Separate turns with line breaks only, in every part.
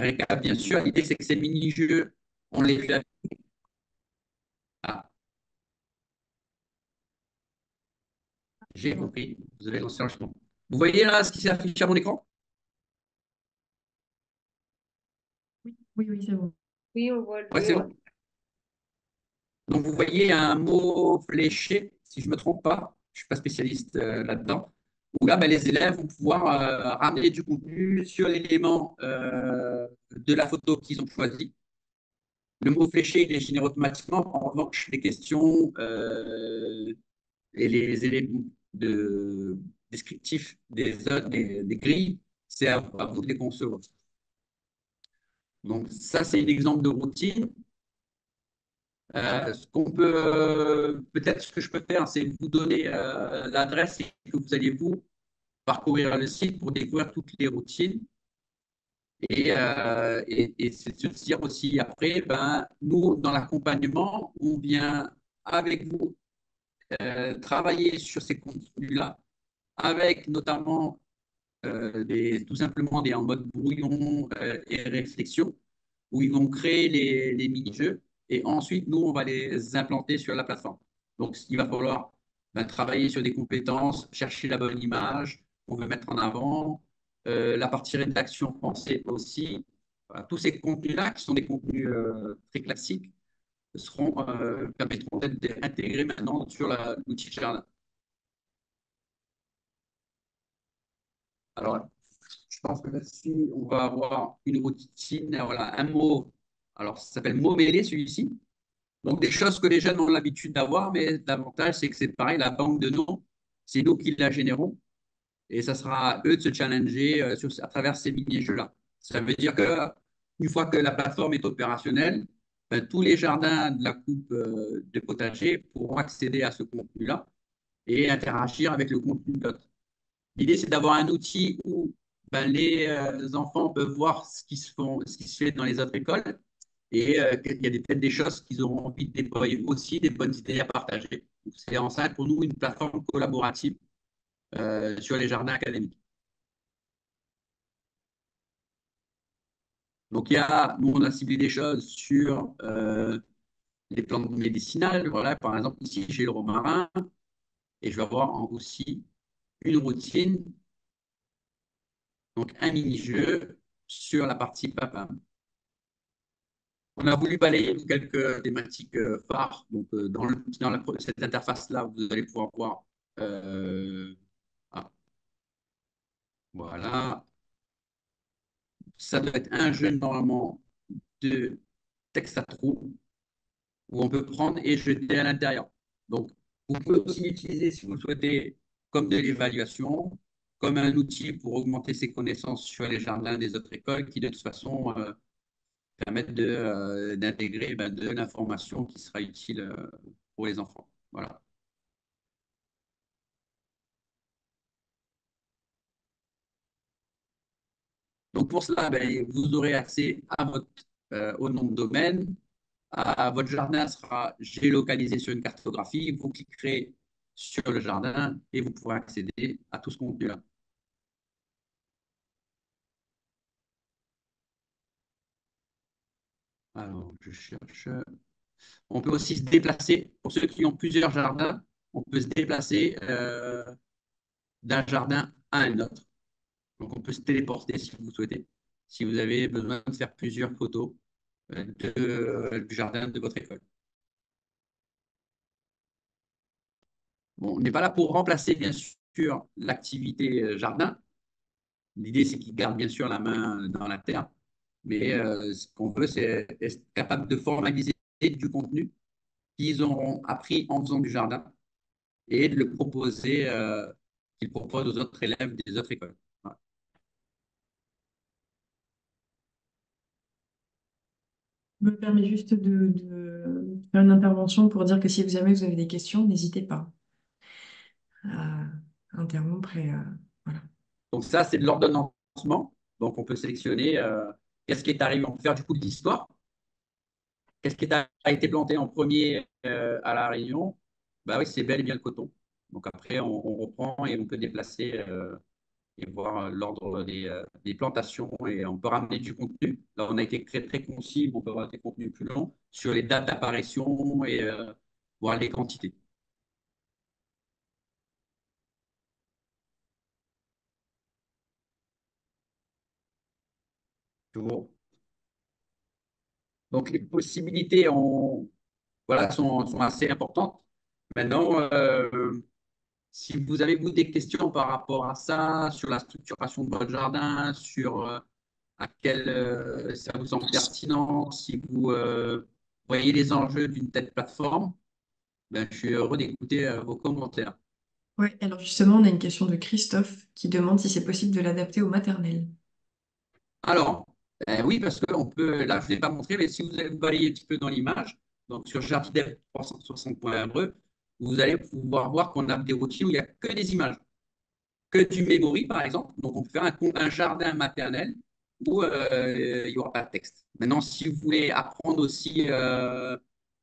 récap, bien sûr. L'idée, c'est que ces mini-jeux, on les fait. Ah, j'ai compris. Vous avez lancé l'enregistrement. Vous voyez là ce qui s'affiche à mon écran?
Oui, oui, oui, c'est bon.
Oui, on voit le
Oui, c'est
mot.
bon. Donc, vous voyez un mot fléché, si je ne me trompe pas. Je ne suis pas spécialiste là-dedans. Où là, ben, les élèves vont pouvoir ramener du contenu sur l'élément de la photo qu'ils ont choisi. Le mot fléché, il est généré automatiquement. En revanche, les questions et les éléments descriptifs des grilles, c'est à vous de les concevoir. Donc, ça, c'est un exemple de routine. Ce qu'on peut, peut-être ce que je peux faire, c'est vous donner l'adresse et que vous allez vous parcourir le site pour découvrir toutes les routines. Et c'est de se dire aussi après, ben, nous, dans l'accompagnement, on vient avec vous travailler sur ces contenus-là, avec notamment tout simplement des en mode brouillon et réflexion, où ils vont créer les mini-jeux et ensuite, nous, on va les implanter sur la plateforme. Donc, il va falloir ben, travailler sur des compétences, chercher la bonne image, on veut mettre en avant, la partie rédaction français aussi. Voilà, tous ces contenus-là, qui sont des contenus très classiques, permettront d'être intégrés maintenant sur l'outil Jardin. Alors, je pense que là-dessus, on va avoir une routine, voilà, un mot. Alors, ça s'appelle mot mêlé, celui-ci. Donc, des choses que les jeunes ont l'habitude d'avoir, mais l'avantage, c'est que c'est pareil, la banque de noms, c'est nous qui la générons. Et ça sera à eux de se challenger à travers ces mini-jeux-là. Ça veut dire que une fois que la plateforme est opérationnelle, ben, tous les jardins de la coupe de potager pourront accéder à ce contenu-là et interagir avec le contenu de l'autre. L'idée, c'est d'avoir un outil où ben, les enfants peuvent voir ce qui se fait dans les autres écoles et il y a peut-être des choses qu'ils auront envie de déployer aussi, des bonnes idées à partager. C'est en ça pour nous une plateforme collaborative sur les jardins académiques. Donc, nous, on a ciblé des choses sur les plantes médicinales. Voilà, par exemple, ici, j'ai le romarin et je vais avoir aussi une routine, donc un mini-jeu sur la partie papa. On a voulu balayer quelques thématiques phares. Donc, cette interface-là, vous allez pouvoir voir. euh, ah, voilà. Ça doit être un jeu normalement de texte à trous où on peut prendre et jeter à l'intérieur. Donc, vous pouvez aussi l'utiliser si vous le souhaitez comme de l'évaluation, comme un outil pour augmenter ses connaissances sur les jardins des autres écoles qui, de toute façon, permettent d'intégrer ben, de l'information qui sera utile pour les enfants. Voilà. Donc pour cela, ben, vous aurez accès au nom de domaine. Votre jardin sera géolocalisé sur une cartographie. Vous cliquerez sur le jardin et vous pourrez accéder à tout ce contenu-là. Alors, je cherche. On peut aussi se déplacer. Pour ceux qui ont plusieurs jardins, on peut se déplacer d'un jardin à un autre. Donc, on peut se téléporter si vous souhaitez, si vous avez besoin de faire plusieurs photos du jardin de votre école. Bon, on n'est pas là pour remplacer, bien sûr, l'activité jardin. L'idée, c'est qu'ils gardent bien sûr la main dans la terre, mais ce qu'on veut, c'est être capable de formaliser du contenu qu'ils auront appris en faisant du jardin et de le proposer, qu'ils proposent aux autres élèves des autres écoles. Voilà.
Je me permets juste de faire une intervention pour dire que si jamais vous avez des questions, n'hésitez pas à interrompre et voilà.
Donc ça, c'est de l'ordonnancement. Donc on peut sélectionner qu'est-ce qui est arrivé. On peut faire du coup de l'histoire. Qu'est-ce qui a été planté en premier à La Réunion? Bah oui, c'est bel et bien le coton. Donc après, on reprend et on peut déplacer. et voir l'ordre des plantations et on peut ramener du contenu. Là, on a été très, très concis, mais on peut avoir des contenus plus longs sur les dates d'apparition et voir les quantités. Toujours. Donc, les possibilités voilà, sont assez importantes. Maintenant, si vous avez vous des questions par rapport à ça, sur la structuration de votre jardin, sur à quel ça vous semble pertinent, si vous voyez les enjeux d'une telle plateforme, ben, je suis heureux d'écouter vos commentaires.
Oui, alors justement, on a une question de Christophe qui demande si c'est possible de l'adapter au maternel.
Alors, oui, parce qu'on peut, là, je ne l'ai pas montré, mais si vous allez balayer un petit peu dans l'image, donc sur Jardidev 360.bre, vous allez pouvoir voir qu'on a des routines où il n'y a que des images, que du memory, par exemple. Donc, on peut faire un jardin maternel où il n'y aura pas de texte. Maintenant, si vous voulez apprendre aussi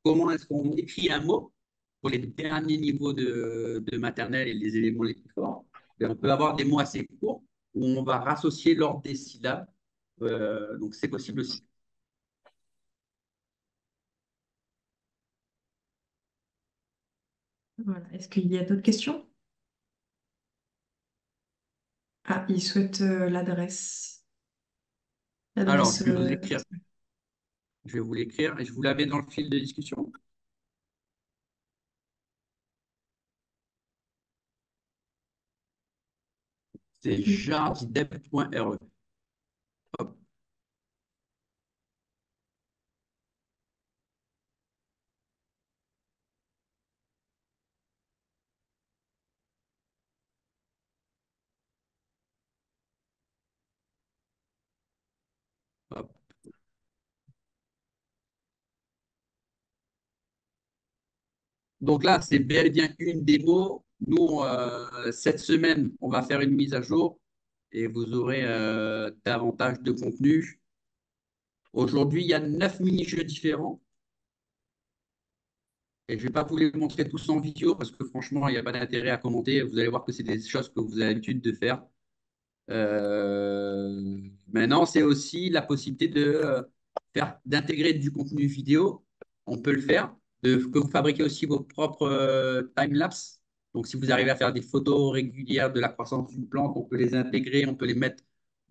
comment est-ce qu'on écrit un mot pour les derniers niveaux de maternelle et les éléments les plus forts, ben, on peut avoir des mots assez courts où on va rassocier l'ordre des syllabes. Donc, c'est possible aussi.
Voilà. Est-ce qu'il y a d'autres questions? Ah, il souhaite l'adresse.
Alors,
L'adresse.
je vais vous écrire. Je vais vous l'écrire et je vous la mets dans le fil de discussion. C'est jardidep.re. Hop, hop. Donc là, c'est bel et bien une démo. Nous, cette semaine, on va faire une mise à jour et vous aurez davantage de contenu. Aujourd'hui, il y a 9 mini-jeux différents et je ne vais pas vous les montrer tous en vidéo parce que franchement, il n'y a pas d'intérêt à commenter. Vous allez voir que c'est des choses que vous avez l'habitude de faire. Maintenant, c'est aussi la possibilité de d'intégrer du contenu vidéo. On peut le faire, que vous fabriquez aussi vos propres time-lapse. Donc, si vous arrivez à faire des photos régulières de la croissance d'une plante, on peut les intégrer, on peut les mettre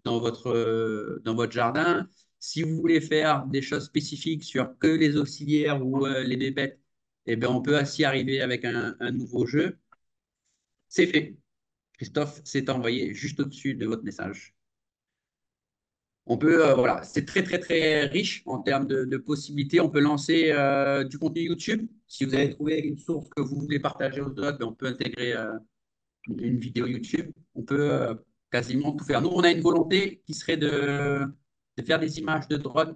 dans votre jardin. Si vous voulez faire des choses spécifiques sur que les auxiliaires ou les bébêtes, eh bien, on peut aussi arriver avec un nouveau jeu. C'est fait. Christophe, c'est envoyé juste au-dessus de votre message. On peut, voilà, c'est très, très, très riche en termes de possibilités. On peut lancer du contenu YouTube. Si vous avez trouvé une source que vous voulez partager aux autres, ben, on peut intégrer une vidéo YouTube. On peut quasiment tout faire. Nous, on a une volonté qui serait de faire des images de drones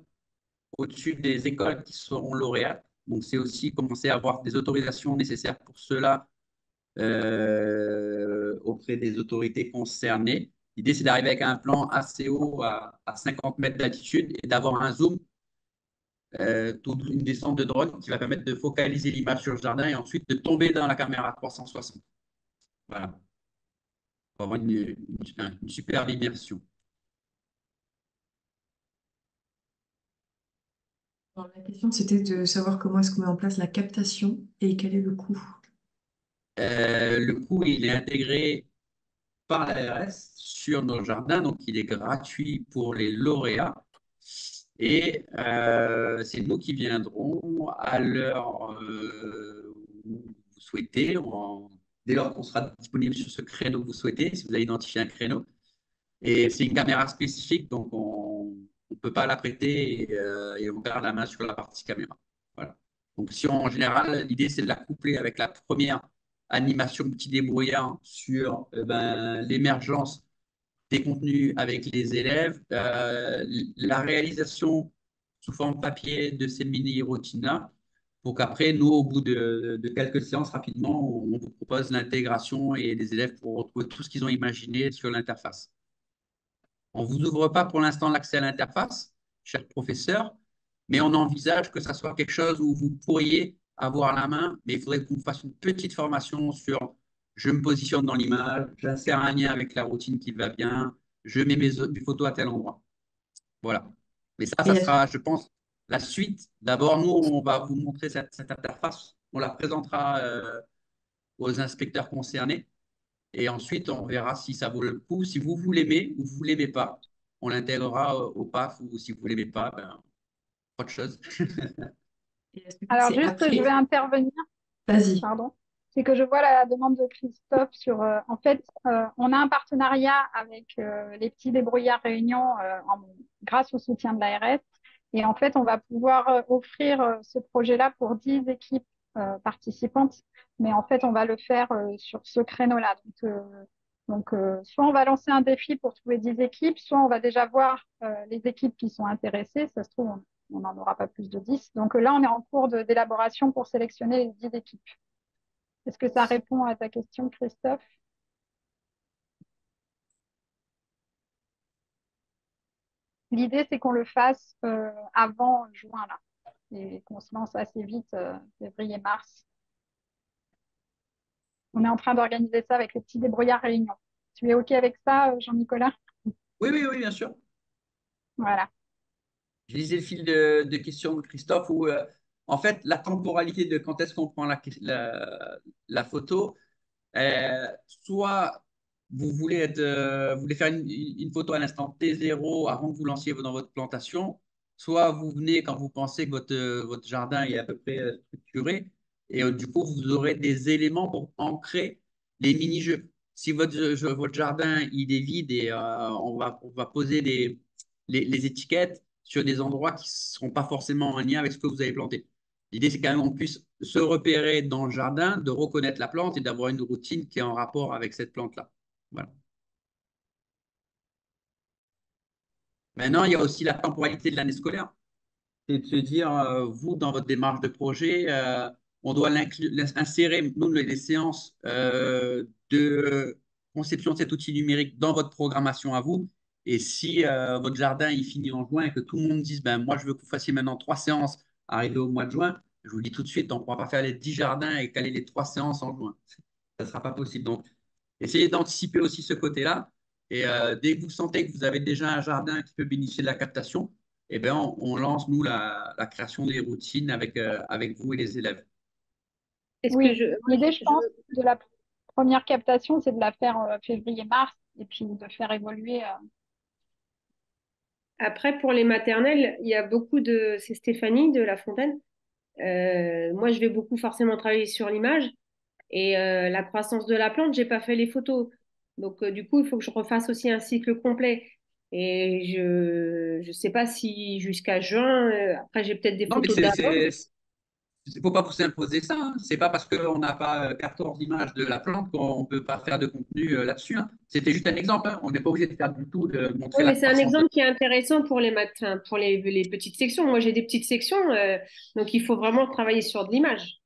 au-dessus des écoles qui seront lauréates. Donc, c'est aussi commencer à avoir des autorisations nécessaires pour cela auprès des autorités concernées. L'idée, c'est d'arriver avec un plan assez haut à 50 mètres d'altitude et d'avoir un zoom, toute une descente de drone qui va permettre de focaliser l'image sur le jardin et ensuite de tomber dans la caméra 360. Voilà, pour avoir une superbe immersion.
Alors, la question, c'était de savoir comment est-ce qu'on met en place la captation et quel est le coût.
Le coût, il est intégré par l'ARS sur nos jardins, donc il est gratuit pour les lauréats. Et c'est nous qui viendrons à l'heure où vous souhaitez, dès lors qu'on sera disponible sur ce créneau que vous souhaitez, si vous avez identifié un créneau. Et c'est une caméra spécifique, donc on ne peut pas la prêter et on perd la main sur la partie caméra. Voilà. Donc si en général, l'idée c'est de la coupler avec la première animation petit débrouillard sur l'émergence des contenus avec les élèves, la réalisation sous forme papier de ces mini-routines-là, pour qu'après, nous, au bout de quelques séances, rapidement, on vous propose l'intégration et les élèves pourront retrouver tout ce qu'ils ont imaginé sur l'interface. On ne vous ouvre pas pour l'instant l'accès à l'interface, cher professeur, mais on envisage que ça soit quelque chose où vous pourriez avoir la main, mais il faudrait qu'on fasse une petite formation sur je me positionne dans l'image, j'insère un lien avec la routine qui va bien, je mets mes photos à tel endroit. Voilà. Mais ça
Et est-ce
sera, je pense, la suite. D'abord, nous, on va vous montrer cette interface. On la présentera aux inspecteurs concernés. Et ensuite, on verra si ça vaut le coup. Si vous l'aimez ou vous ne l'aimez pas, on l'intégrera au PAF ou si vous ne l'aimez pas, ben, autre chose.
est-ce que
Alors
c'est
juste, je vais
après?
intervenir,
Vas-y.
pardon. C'est que je vois la demande de Christophe sur, en fait, on a un partenariat avec les petits débrouillards Réunion grâce au soutien de l'ARS. Et en fait, on va pouvoir offrir ce projet-là pour 10 équipes participantes. Mais en fait, on va le faire sur ce créneau-là. Soit on va lancer un défi pour trouver 10 équipes, soit on va déjà voir les équipes qui sont intéressées. Ça se trouve, on n'en aura pas plus de 10. Donc là, on est en cours d'élaboration pour sélectionner les 10 équipes. Est-ce que ça répond à ta question, Christophe? L'idée, c'est qu'on le fasse avant juin, là, et qu'on se lance assez vite, février-mars. On est en train d'organiser ça avec les petits débrouillards Réunion. Tu es OK avec ça, Jean-Nicolas?
Oui, oui, oui, bien sûr.
Voilà.
Je lisais le fil de questions de Christophe où, en fait, la temporalité de quand est-ce qu'on prend la photo, soit vous voulez faire une photo à l'instant T0 avant que vous lanciez dans votre plantation, soit vous venez quand vous pensez que votre jardin est à peu près structuré, et du coup, vous aurez des éléments pour ancrer les mini-jeux. Si votre jardin il est vide et on va poser les étiquettes sur des endroits qui ne seront pas forcément en lien avec ce que vous avez planté. L'idée, c'est quand même qu'on puisse se repérer dans le jardin, de reconnaître la plante et d'avoir une routine qui est en rapport avec cette plante-là. Voilà. Maintenant, il y a aussi la temporalité de l'année scolaire. C'est de se dire, vous, dans votre démarche de projet, on doit insérer, nous, les séances de conception de cet outil numérique dans votre programmation à vous. Et si votre jardin il finit en juin et que tout le monde dise, ben, moi, je veux que vous fassiez maintenant 3 séances arrivées au mois de juin, je vous le dis tout de suite, on ne pourra pas faire les 10 jardins et caler les 3 séances en juin. Ça ne sera pas possible. Donc, essayez d'anticiper aussi ce côté-là. Et dès que vous sentez que vous avez déjà un jardin qui peut bénéficier de la captation, eh bien, on lance, nous, la création des routines avec vous et les élèves.
Est-ce que
Oui, l'idée, je
je
pense, de la première captation, c'est de la faire février-mars et puis de faire évoluer.
après, pour les maternelles, il y a beaucoup de, c'est Stéphanie de La Fontaine. Moi, je vais beaucoup forcément travailler sur l'image et la croissance de la plante, j'ai pas fait les photos. Donc, du coup, il faut que je refasse aussi un cycle complet. Et je sais pas si jusqu'à juin, après, j'ai peut-être des
Non, mais
photos d'avant.
il ne faut pas vous imposer ça. Hein. C'est pas parce qu'on n'a pas 14 images de la plante qu'on ne peut pas faire de contenu là-dessus. Hein. C'était juste un exemple. Hein. On n'est pas obligé de faire du tout, de montrer
Oui,
la
mais c'est un
croissance de.
exemple qui est intéressant pour les matins, pour les petites sections. Moi, j'ai des petites sections, donc il faut vraiment travailler sur de l'image.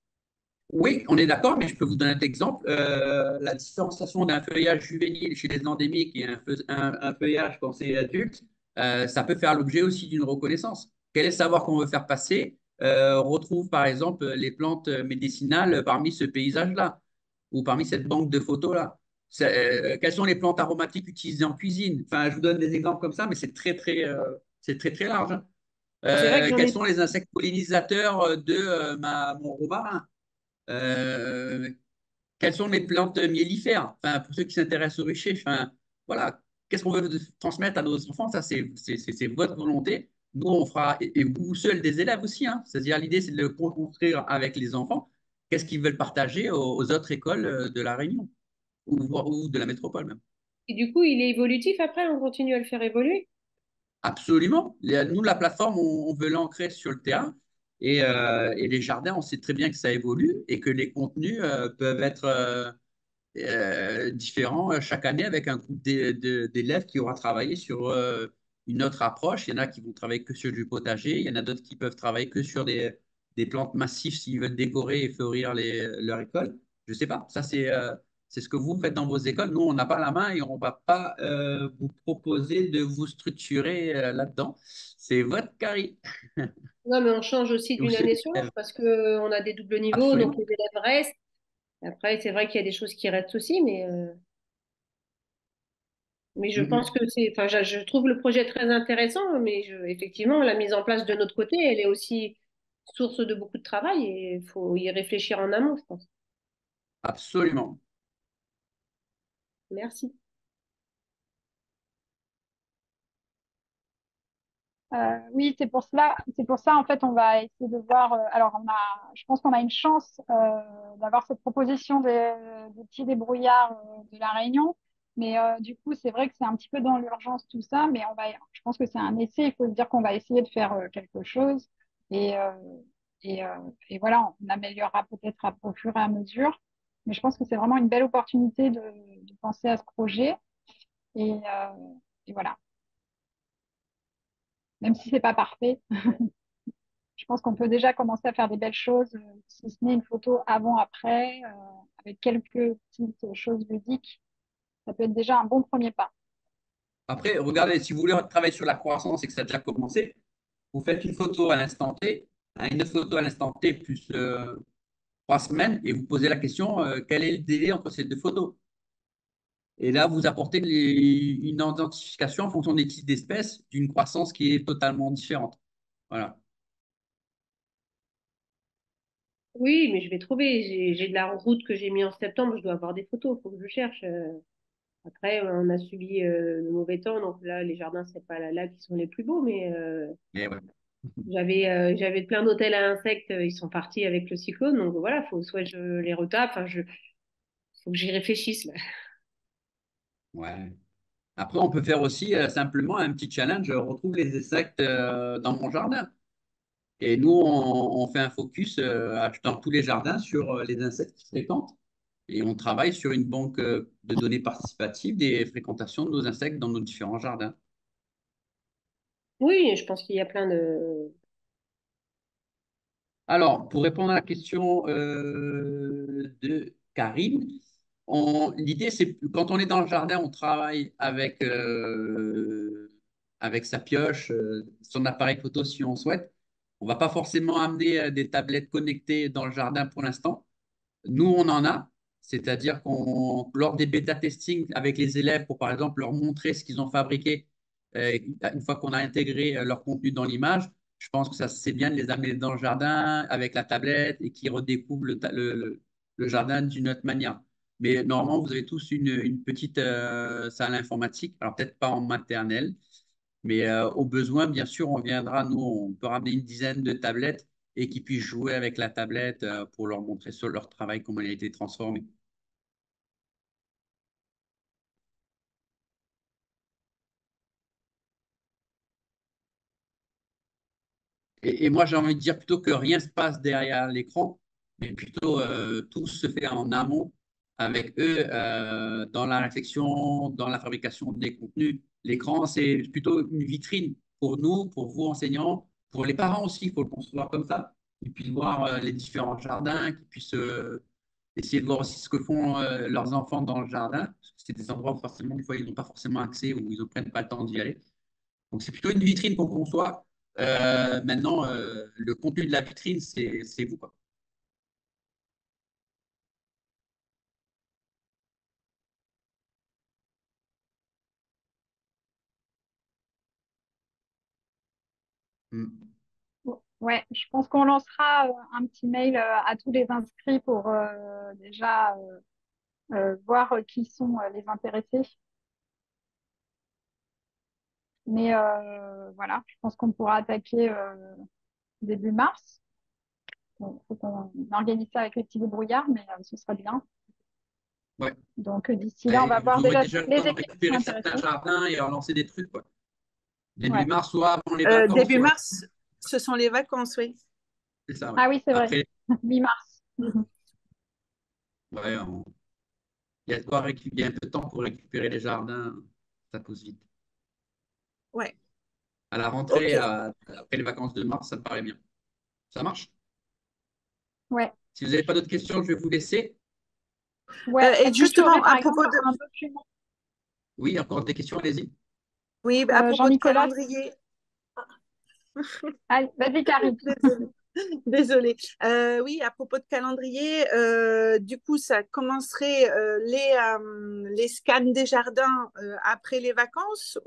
Oui, on est d'accord, mais je peux vous donner un exemple. La différenciation d'un feuillage juvénile chez les endémiques et un feuillage quand c'est adulte, ça peut faire l'objet aussi d'une reconnaissance. Quel est le savoir qu'on veut faire passer? On retrouve par exemple les plantes médicinales parmi ce paysage-là ou parmi cette banque de photos-là. Quelles sont les plantes aromatiques utilisées en cuisine? Enfin, je vous donne des exemples comme ça, mais c'est très, très large. Hein.
C'est vrai que j'en
Quels
ai.
sont les insectes pollinisateurs de mon romarin? Euh, Quelles sont les plantes mellifères? Enfin, pour ceux qui s'intéressent aux ruchers, enfin, voilà, qu'est-ce qu'on veut transmettre à nos enfants? Ça, c'est votre volonté. Nous, on fera, et vous seuls des élèves aussi, hein. C'est-à-dire, l'idée, c'est de le construire avec les enfants. Qu'est-ce qu'ils veulent partager aux autres écoles de la Réunion ou de la métropole même.
Et du coup, il est évolutif après, on continue à le faire évoluer.
Absolument. Nous, la plateforme, on veut l'ancrer sur le terrain. Et les jardins, on sait très bien que ça évolue et que les contenus peuvent être différents chaque année avec un groupe d'élèves qui aura travaillé sur une autre approche. Il y en a qui vont travailler que sur du potager, il y en a d'autres qui peuvent travailler que sur des plantes massives s'ils veulent décorer et fleurir leur école. Je ne sais pas, ça c'est ce que vous faites dans vos écoles. Nous, on n'a pas la main et on ne va pas vous proposer de vous structurer là-dedans. C'est votre carré.
Non, mais on change aussi
Donc,
d'une
c'est
année sur l'autre parce que on a des doubles niveaux, donc
absolument.
les élèves restent. Après, c'est vrai qu'il y a des choses qui restent aussi, mais je pense
Mhm.
que enfin, je trouve le projet très intéressant, mais effectivement, la mise en place de notre côté, elle est aussi source de beaucoup de travail et il faut y réfléchir en amont, je pense.
Absolument.
Merci.
Oui, c'est pour ça, en fait, on va essayer de voir. Alors, je pense qu'on a une chance d'avoir cette proposition des petits débrouillards de la Réunion. Mais du coup, c'est vrai que c'est un petit peu dans l'urgence tout ça. Mais je pense que c'est un essai. Il faut se dire qu'on va essayer de faire quelque chose. Et, euh, et voilà, on améliorera peut-être au fur et à mesure. Mais je pense que c'est vraiment une belle opportunité de penser à ce projet. Et voilà, même si c'est pas parfait. Je pense qu'on peut déjà commencer à faire des belles choses, si ce n'est une photo avant-après, avec quelques petites choses ludiques. Ça peut être déjà un bon premier pas.
Après, regardez, si vous voulez travailler sur la croissance et que ça a déjà commencé, vous faites une photo à l'instant T, hein, une photo à l'instant T plus 3 semaines, et vous posez la question, quel est le délai entre ces deux photos? Et là, vous apportez une identification en fonction des types d'espèces d'une croissance qui est totalement différente. Voilà.
Oui, mais je vais trouver. J'ai de la route que j'ai mis en septembre, je dois avoir des photos, il faut que je cherche. Après, on a subi le mauvais temps, donc là, les jardins, c'est pas là qui sont les plus beaux, mais
Et ouais.
j'avais plein d'hôtels à insectes, ils sont partis avec le cyclone, donc voilà, faut soit je les retape, enfin, faut que j'y réfléchisse là.
Ouais. Après, on peut faire aussi simplement un petit challenge, retrouve les insectes dans mon jardin. Et nous, on fait un focus dans tous les jardins sur les insectes qui fréquentent. Et on travaille sur une banque de données participatives des fréquentations de nos insectes dans nos différents jardins.
Oui, je pense qu'il y a plein de.
Alors, pour répondre à la question de Karine, l'idée, c'est que quand on est dans le jardin, on travaille avec sa pioche, son appareil photo si on souhaite. On ne va pas forcément amener des tablettes connectées dans le jardin pour l'instant. Nous, on en a, c'est-à-dire lors des bêta-testing avec les élèves, pour par exemple leur montrer ce qu'ils ont fabriqué, une fois qu'on a intégré leur contenu dans l'image, je pense que ça c'est bien de les amener dans le jardin avec la tablette et qu'ils redécouvrent le jardin d'une autre manière. Mais normalement, vous avez tous une petite salle informatique, alors peut-être pas en maternelle, mais au besoin, bien sûr, on viendra, nous, on peut ramener une dizaine de tablettes et qu'ils puissent jouer avec la tablette pour leur montrer sur leur travail comment il a été transformé. Et moi, j'ai envie de dire plutôt que rien se passe derrière l'écran, mais plutôt tout se fait en amont avec eux dans la réflexion, dans la fabrication des contenus. L'écran, c'est plutôt une vitrine pour nous, pour vous enseignants, pour les parents aussi, il faut le concevoir comme ça. Qu'ils puissent voir les différents jardins, qu'ils puissent essayer de voir aussi ce que font leurs enfants dans le jardin. Parce que c'est des endroits où forcément, des fois, ils n'ont pas forcément accès ou ils ne prennent pas le temps d'y aller. Donc, c'est plutôt une vitrine qu'on conçoit. Maintenant, le contenu de la vitrine, c'est vous, quoi. Mm.
Ouais, je pense qu'on lancera un petit mail à tous les inscrits pour déjà voir qui sont les intéressés. Mais voilà, je pense qu'on pourra attaquer début mars. Il faut qu'on organise ça avec les petits débrouillards, mais ce sera bien.
Ouais.
Donc d'ici là, on va
Et vous
voir
aurez
déjà
déjà
toutes
le
les
temps de
équipes qui sont
récupérer certains
intéressées.
jardins et en lancer des trucs, quoi. Début
Ouais.
mars, soit avant les vacances,
Début
soit.
mars, ce sont les vacances, oui.
C'est ça, ouais.
Ah oui, c'est vrai,
Après,
8 mars.
ouais, il y a de quoi il y a un peu de temps pour récupérer les jardins. Ça pousse vite.
Ouais.
À la
Ok.
rentrée, après les vacances de mars, ça me paraît bien. Ça marche?
Ouais.
Si vous n'avez pas d'autres questions, je vais vous laisser.
Ouais.
Et
Est-ce que tu aurais
justement,
par
à
exemple
propos de,
un document,
Oui, encore des questions, allez-y.
oui, à propos de
Jean-Nicolas?
calendrier,
Allez, vas-y, Karine.
désolée. Désolée. Oui, à propos de calendrier, du coup, ça commencerait les scans des jardins après les vacances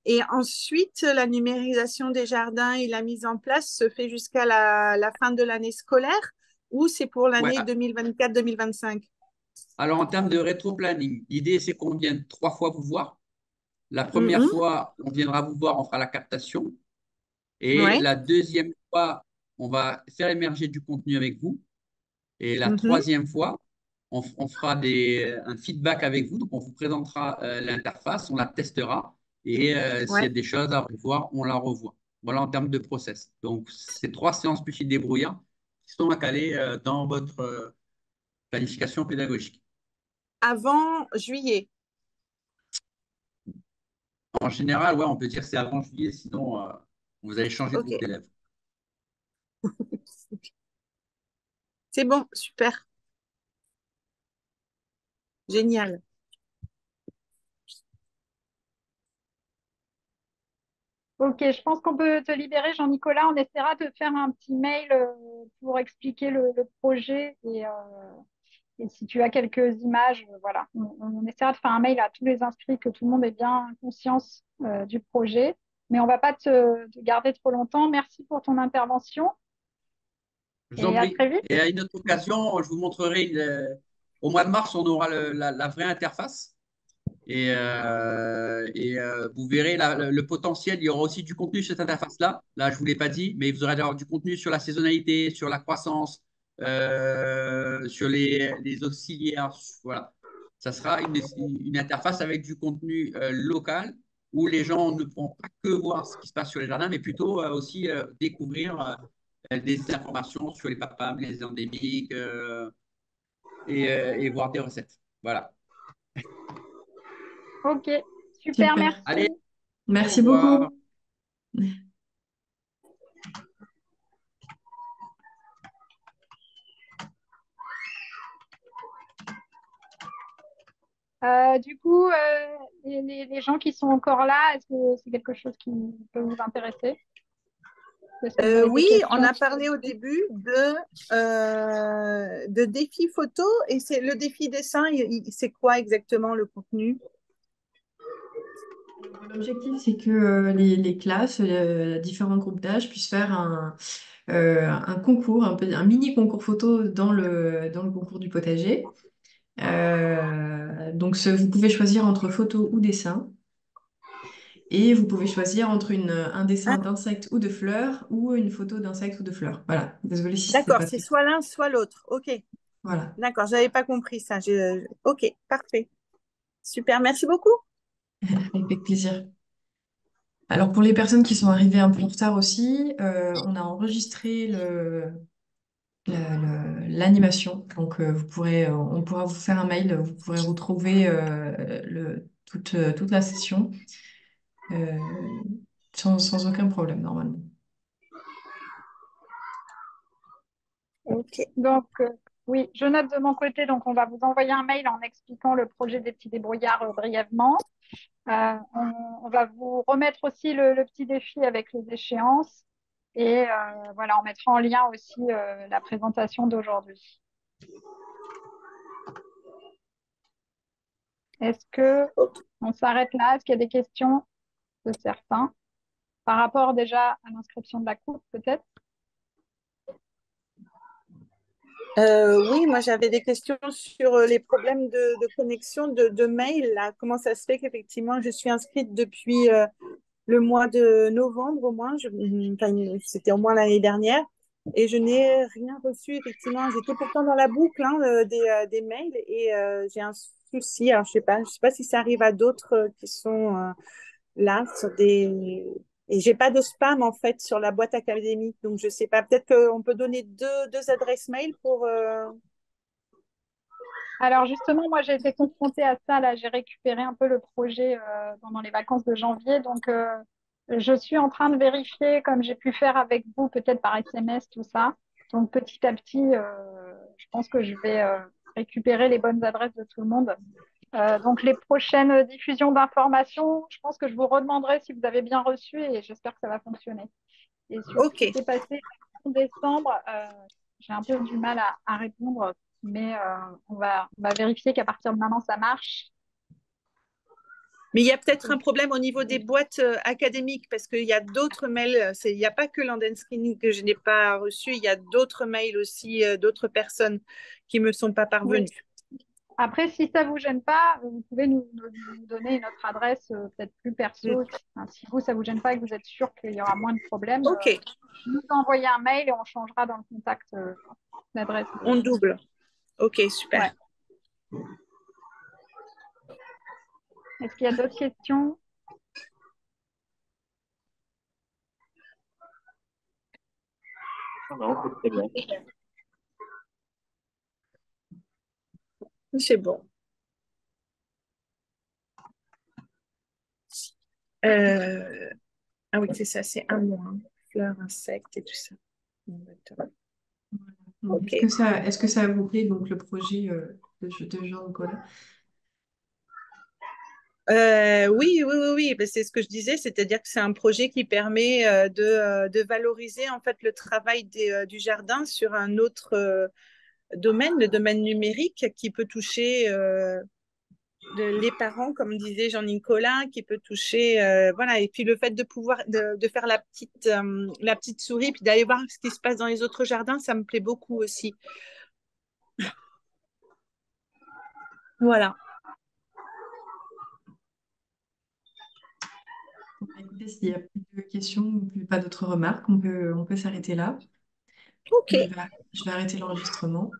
et ensuite la numérisation des jardins et la mise en place se fait jusqu'à la fin de l'année scolaire ou c'est pour
Ouais.
l'année 2024-2025?
Alors, en termes de rétro-planning, l'idée, c'est qu'on vienne 3 fois vous voir. La première
Mhm.
fois, on viendra vous voir, on fera la captation. Et
Ouais.
la deuxième fois, on va faire émerger du contenu avec vous. Et la
Mhm.
troisième fois, on fera un feedback avec vous. Donc, on vous présentera l'interface, on la testera. Et s'il y
Ouais.
a des choses à revoir, on la revoit. Voilà en termes de process. Donc, c'est 3 séances plus fil débrouillard qui sont à caler dans votre planification pédagogique.
Avant juillet.
En général, ouais, on peut dire que c'est avant juillet, sinon vous allez changer de
Ok.
groupe d'élèves.
C'est bon, super, génial.
Ok, je pense qu'on peut te libérer, Jean-Nicolas. On essaiera de faire un petit mail pour expliquer le projet et si tu as quelques images, voilà. On essaiera de faire un mail à tous les inscrits que tout le monde ait bien conscience du projet. Mais on ne va pas te garder trop longtemps. Merci pour ton intervention
Je vous en
et à
prie.
très vite.
Et à une autre occasion, je vous montrerai, au mois de mars, on aura la vraie interface. Et vous verrez le potentiel. Il y aura aussi du contenu sur cette interface-là. Là, je ne vous l'ai pas dit, mais vous aurez alors du contenu sur la saisonnalité, sur la croissance, sur les auxiliaires. Voilà. Ça sera une interface avec du contenu local où les gens ne pourront pas que voir ce qui se passe sur les jardins, mais plutôt aussi découvrir des informations sur les papams, les endémiques et voir des recettes. Voilà.
Ok, super,
Super.
merci.
Allez, au
Merci
revoir.
beaucoup.
Du coup, les gens qui sont encore là, est-ce que c'est quelque chose qui peut vous intéresser? Est-ce que vous avez des
Oui, on
questions?
a parlé au début de défi photo et c'est le défi dessin, c'est quoi exactement le contenu?
Alors, l'objectif, c'est que les classes, différents groupes d'âge puissent faire un concours, un mini concours photo dans le concours du potager. Donc, vous pouvez choisir entre photo ou dessin. Et vous pouvez choisir entre un
Ah,
dessin d'insectes ou de fleurs ou une photo d'insectes ou de fleurs. Voilà. Désolée si c'était
d'accord,
pas
c'est
très...
soit l'un, soit l'autre. Ok,
Voilà.
d'accord, j'avais pas compris ça. Ok, parfait. Super, merci beaucoup.
Avec plaisir. Alors, pour les personnes qui sont arrivées un peu en retard aussi, on a enregistré l'animation. Donc, on pourra vous faire un mail. Vous pourrez retrouver toute la session euh, sans aucun problème, normalement.
Ok.
Donc, oui, je note de mon côté. Donc, on va vous envoyer un mail en expliquant le projet des petits débrouillards brièvement. On va vous remettre aussi le petit défi avec les échéances. Et voilà, on mettra en lien aussi la présentation d'aujourd'hui. Est-ce que on s'arrête là? Est-ce qu'il y a des questions de certains par rapport déjà à l'inscription de la coupe, peut-être?
Oui, moi j'avais des questions sur les problèmes de connexion de mail, là. Comment ça se fait qu'effectivement je suis inscrite depuis le mois de novembre au moins, enfin, c'était au moins l'année dernière, et je n'ai rien reçu effectivement. J'étais pourtant dans la boucle hein, des mails et j'ai un souci. Alors je sais pas si ça arrive à d'autres qui sont là sur des et j'ai pas de spam en fait sur la boîte académique, donc je sais pas. Peut-être qu'on peut donner deux adresses mail pour.
Alors justement, moi j'ai été confrontée à ça. Là, j'ai récupéré un peu le projet pendant les vacances de janvier. Donc je suis en train de vérifier, comme j'ai pu faire avec vous, peut-être par SMS, tout ça. Donc petit à petit, je pense que je vais récupérer les bonnes adresses de tout le monde. Donc les prochaines diffusions d'informations, je pense que je vous redemanderai si vous avez bien reçu et j'espère que ça va fonctionner. Et sur ce
Ok.
qui s'est passé en décembre, j'ai un peu du mal à répondre, mais on va vérifier qu'à partir de maintenant, ça marche.
Mais il y a peut-être un problème au niveau des boîtes académiques parce qu'il y a d'autres mails. Il n'y a pas que London Screening que je n'ai pas reçu. Il y a d'autres mails aussi, d'autres personnes qui ne me sont pas
Oui.
parvenues.
Après, si ça vous gêne pas, vous pouvez nous donner notre adresse peut-être plus perso.
Mm.
Enfin, si vous, ça vous gêne pas et que vous êtes sûr qu'il y aura moins de problèmes,
Ok,
nous envoyer un mail et on changera dans le contact l'adresse
on
mail.
double. Ok, super.
Ouais. Est-ce qu'il y a d'autres questions?
Non, c'est très bien.
C'est bon. Euh, Ah oui, c'est ça, c'est un mois. Hein. Fleurs, insectes et tout ça. D'accord.
Donc,
Ok.
est-ce que ça vous plaît, donc, le projet de Jean-Nicolas?
Oui, oui, oui, oui. Ben, c'est ce que je disais, c'est-à-dire que c'est un projet qui permet de valoriser en fait le travail du jardin sur un autre domaine, le domaine numérique, qui peut toucher les parents, comme disait Jean-Nicolas, qui peut toucher, voilà. Et puis le fait de pouvoir de faire la petite souris, puis d'aller voir ce qui se passe dans les autres jardins, ça me plaît beaucoup aussi. Voilà.
Bon, bah, écoutez, s'il n'y a plus de questions ou pas d'autres remarques, on peut s'arrêter là.
Ok.
Je vais arrêter l'enregistrement.